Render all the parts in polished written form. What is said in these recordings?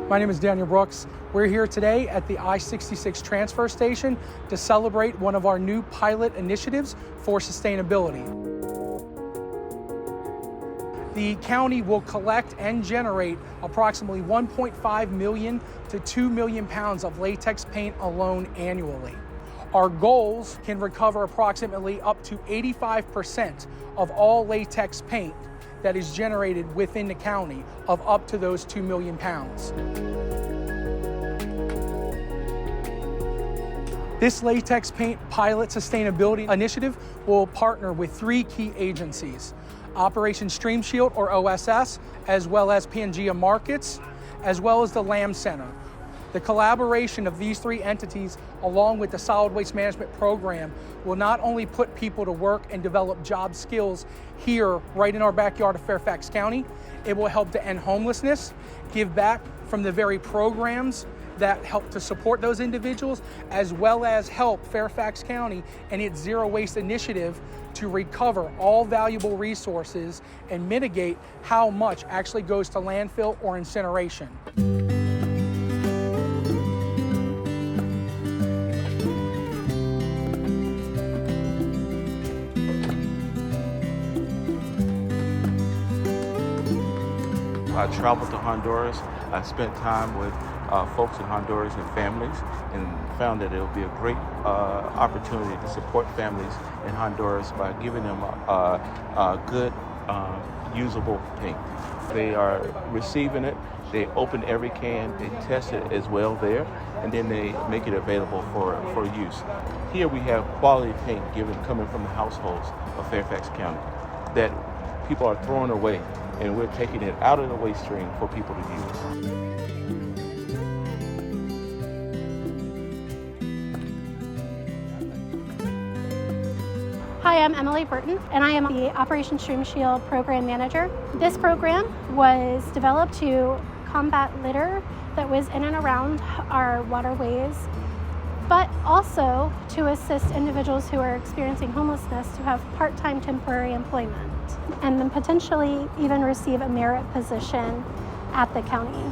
My name is Daniel Brooks. We're here today at the I-66 transfer station to celebrate one of our new pilot initiatives for sustainability. The county will collect and generate approximately 1.5 million to 2 million pounds of latex paint alone annually. Our goals can recover approximately up to 85% of all latex paint that is generated within the county of up to those 2 million pounds. This latex paint pilot sustainability initiative will partner with 3 key agencies: Operation Stream Shield, or OSS, as well as Pangea Markets, as well as the Lamb Center. The collaboration of these 3 entities, along with the Solid Waste Management Program, will not only put people to work and develop job skills here right in our backyard of Fairfax County, it will help to end homelessness, give back from the very programs that help to support those individuals, as well as help Fairfax County and its Zero Waste Initiative to recover all valuable resources and mitigate how much actually goes to landfill or incineration. I traveled to Honduras. I spent time with folks in Honduras and families, and found that it would be a great opportunity to support families in Honduras by giving them good, usable paint. They are receiving it, they open every can, they test it as well there, and then they make it available for use. Here we have quality paint coming from the households of Fairfax County that people are throwing away, and we're taking it out of the waste stream for people to use. Hi, I'm Emily Burton, and I am the Operation Stream Shield Program Manager. This program was developed to combat litter that was in and around our waterways, but also to assist individuals who are experiencing homelessness to have part-time temporary employment, and then potentially even receive a merit position at the county.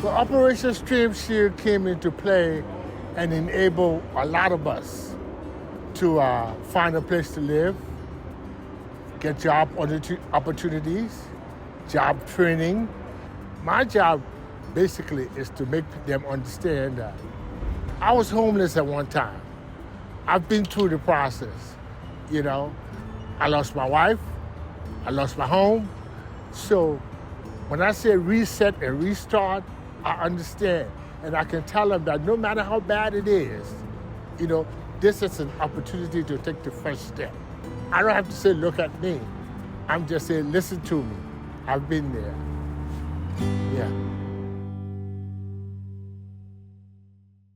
The Operation Stream Shield came into play and enable a lot of us to find a place to live, get job opportunities, job training. My job basically is to make them understand that I was homeless at one time. I've been through the process, you know. I lost my wife, I lost my home. So when I say reset and restart, I understand. And I can tell them that no matter how bad it is, you know, this is an opportunity to take the first step. I don't have to say, look at me. I'm just saying, listen to me. I've been there. Yeah.